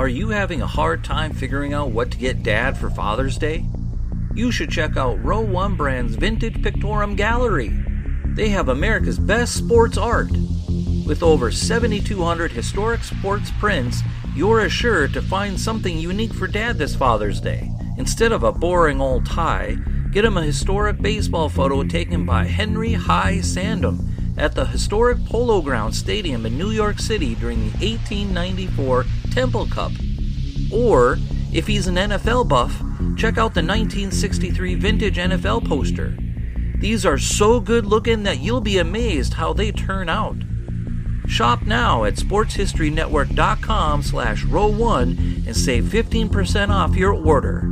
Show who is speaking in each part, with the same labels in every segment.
Speaker 1: Are you having a hard time figuring out what to get Dad for Father's Day? You should check out Row 1 Brand's Vintage Pictorum Gallery. They have America's best sports art. With over 7,200 historic sports prints, you're assured to find something unique for Dad this Father's Day. Instead of a boring old tie, get him a historic baseball photo taken by Henry High Sandham at the historic Polo Grounds Stadium in New York City during the 1894 Temple Cup. Or, if he's an NFL buff, check out the 1963 vintage NFL poster. These are so good looking that you'll be amazed how they turn out. Shop now at sportshistorynetwork.com/row1 and save 15% off your order.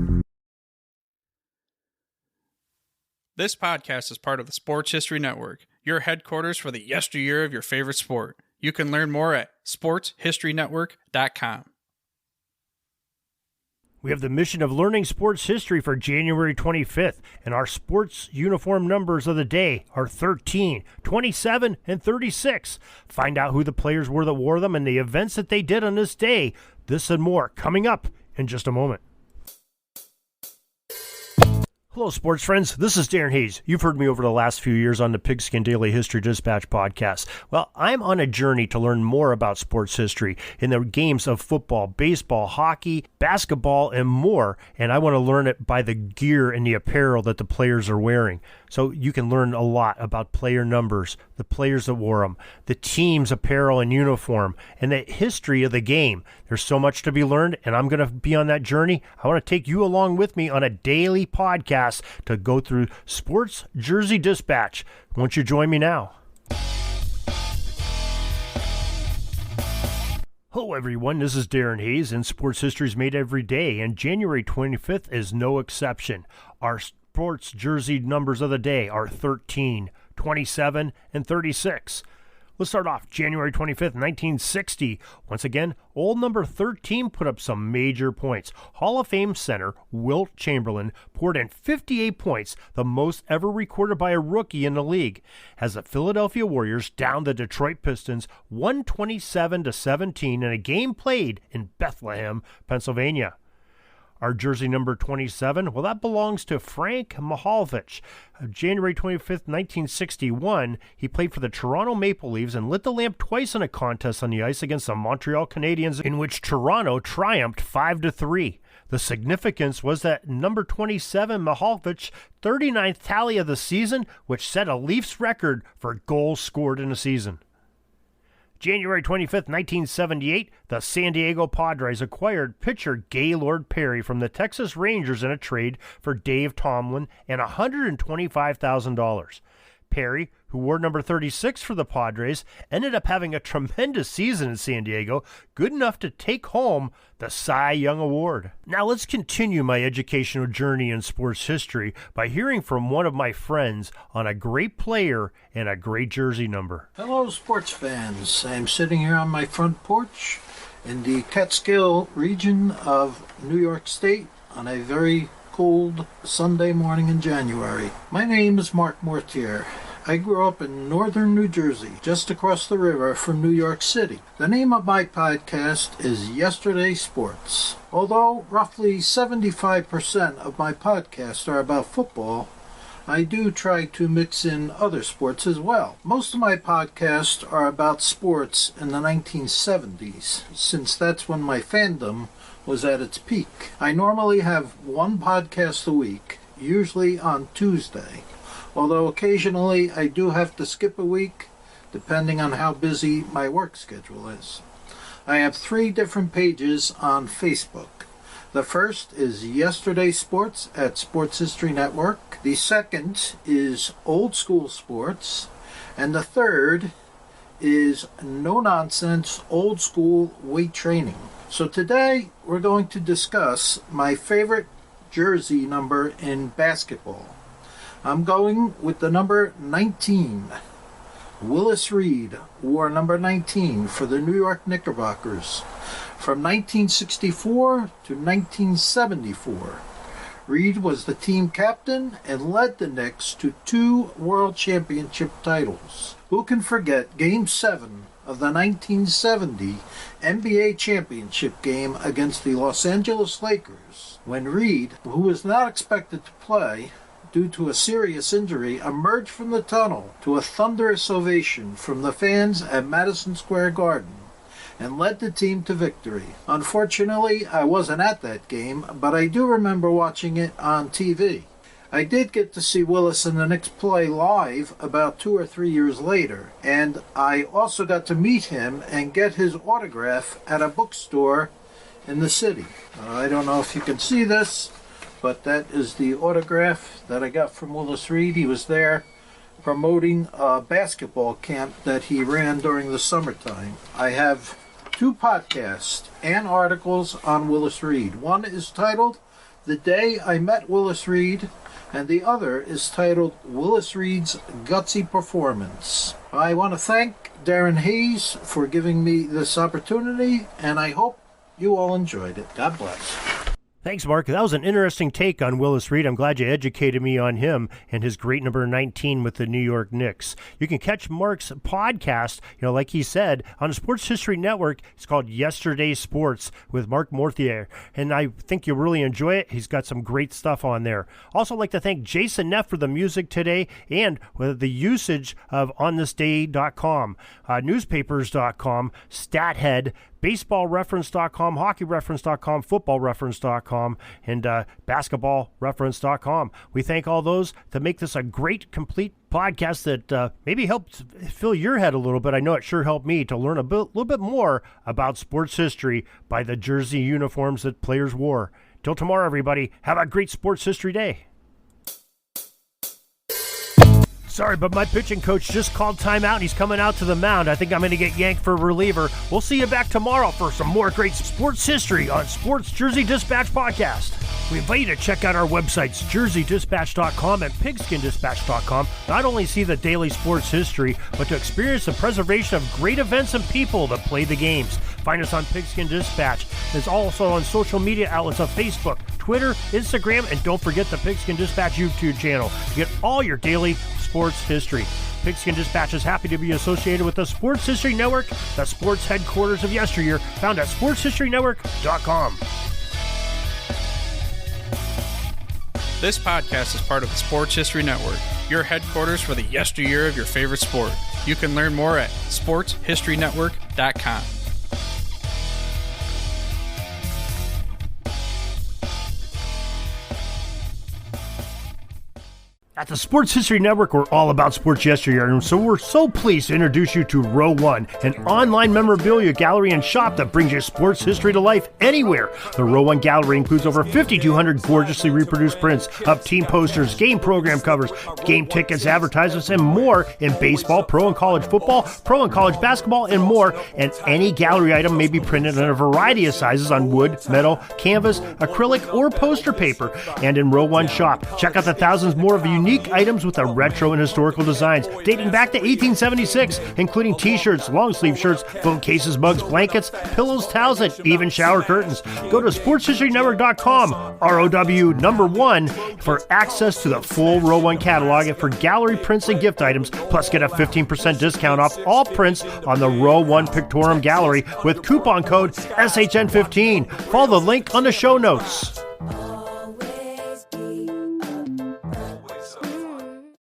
Speaker 2: This podcast is part of the Sports History Network, your headquarters for the yesteryear of your favorite sport. You can learn more at sportshistorynetwork.com.
Speaker 3: We have the mission of learning sports history for January 25th, and our sports uniform numbers of the day are 13, 27, and 36. Find out who the players were that wore them and the events that they did on this day. This and more coming up in just a moment. Hello, sports friends. This is Darren Hayes. You've heard me over the last few years on the Pigskin Daily History Dispatch podcast. Well, I'm on a journey to learn more about sports history in the games of football, baseball, hockey, basketball, and more. And I want to learn it by the gear and the apparel that the players are wearing. So you can learn a lot about player numbers, the players that wore them, the team's apparel and uniform, and the history of the game. There's so much to be learned, and I'm going to be on that journey. I want to take you along with me on a daily podcast to go through Sports Jersey Dispatch. Won't you join me now? Hello everyone, this is Darren Hayes, and sports history is made every day, and January 25th is no exception. Our sports jersey numbers of the day are 13, 27, and 36. Let's start off January 25th, 1960. Once again, old number 13 put up some major points. Hall of Fame center Wilt Chamberlain poured in 58 points, the most ever recorded by a rookie in the league, as the Philadelphia Warriors downed the Detroit Pistons 127-17 in a game played in Bethlehem, Pennsylvania. Our jersey number 27, well, that belongs to Frank Mahovlich. January 25th, 1961, he played for the Toronto Maple Leafs and lit the lamp twice in a contest on the ice against the Montreal Canadiens, in which Toronto triumphed 5-3. The significance was that number 27, Mahovlich, 39th tally of the season, which set a Leafs record for goals scored in a season. January 25th, 1978, the San Diego Padres acquired pitcher Gaylord Perry from the Texas Rangers in a trade for Dave Tomlin and $125,000. Perry, who wore number 36 for the Padres, ended up having a tremendous season in San Diego, good enough to take home the Cy Young Award. Now let's continue my educational journey in sports history by hearing from one of my friends on a great player and a great jersey number.
Speaker 4: Hello, sports fans. I'm sitting here on my front porch in the Catskill region of New York State on a very cold Sunday morning in January. My name is Mark Mortier. I grew up in northern New Jersey, just across the river from New York City. The name of my podcast is Yesterday Sports. Although roughly 75% of my podcasts are about football, I do try to mix in other sports as well. Most of my podcasts are about sports in the 1970s, since that's when my fandom was at its peak. I normally have one podcast a week, usually on Tuesday, although occasionally I do have to skip a week, depending on how busy my work schedule is. I have 3 different pages on Facebook. The first is Yesterday Sports at Sports History Network. The second is Old School Sports. And the third is No Nonsense Old School Weight Training. So today we're going to discuss my favorite jersey number in basketball. I'm going with the number 19. Willis Reed wore number 19 for the New York Knickerbockers from 1964 to 1974. Reed was the team captain and led the Knicks to 2 World Championship titles. Who can forget Game 7 of the 1970 NBA championship game against the Los Angeles Lakers, when Reed, who was not expected to play due to a serious injury, emerged from the tunnel to a thunderous ovation from the fans at Madison Square Garden and led the team to victory. Unfortunately, I wasn't at that game, but I do remember watching it on TV. I did get to see Willis and the Knicks play live about 2 or 3 years later, and I also got to meet him and get his autograph at a bookstore in the city. I don't know if you can see this, but that is the autograph that I got from Willis Reed. He was there promoting a basketball camp that he ran during the summertime. I have 2 podcasts and articles on Willis Reed. One is titled The Day I Met Willis Reed, and the other is titled Willis Reed's Gutsy Performance. I want to thank Darren Hayes for giving me this opportunity, and I hope you all enjoyed it. God bless.
Speaker 3: Thanks, Mark. That was an interesting take on Willis Reed. I'm glad you educated me on him and his great number 19 with the New York Knicks. You can catch Mark's podcast, like he said, on the Sports History Network. It's called Yesterday Sports with Mark Morthier, and I think you'll really enjoy it. He's got some great stuff on there. Also, like to thank Jason Neff for the music today and with the usage of onthisday.com, newspapers.com, StatHead, baseballreference.com, hockeyreference.com, footballreference.com, and basketballreference.com. We thank all those to make this a great, complete podcast that maybe helped fill your head a little bit. I know it sure helped me to learn a little bit more about sports history by the jersey uniforms that players wore. Till tomorrow, everybody, have a great sports history day. Sorry, but my pitching coach just called timeout and he's coming out to the mound. I think I'm going to get yanked for a reliever. We'll see you back tomorrow for some more great sports history on Sports Jersey Dispatch Podcast. We invite you to check out our websites, jerseydispatch.com and pigskindispatch.com. Not only see the daily sports history, but to experience the preservation of great events and people that play the games. Find us on Pigskin Dispatch. It's also on social media outlets of Facebook, Twitter, Instagram, and don't forget the Pigskin Dispatch YouTube channel to get all your daily sports history. Pigskin Dispatch is happy to be associated with the Sports History Network, the sports headquarters of yesteryear, found at sportshistorynetwork.com.
Speaker 2: This podcast is part of the Sports History Network, your headquarters for the yesteryear of your favorite sport. You can learn more at sportshistorynetwork.com.
Speaker 3: At the Sports History Network, we're all about sports yesteryear, and so we're so pleased to introduce you to Row One, an online memorabilia gallery and shop that brings you sports history to life anywhere. The Row One gallery includes over 5,200 gorgeously reproduced prints of team posters, game program covers, game tickets, advertisements, and more in baseball, pro and college football, pro and college basketball, and more. And any gallery item may be printed in a variety of sizes on wood, metal, canvas, acrylic, or poster paper. And in Row One shop, check out the thousands more of unique items with the retro and historical designs dating back to 1876, including t-shirts, long sleeve shirts, phone cases, mugs, blankets, pillows, towels, and even shower curtains. Go to sportshistorynetwork.com, ROW1, for access to the full Row One catalog and for gallery prints and gift items, plus get a 15% discount off all prints on the Row One Pictorum Gallery with coupon code SHN15. Follow the link on the show notes.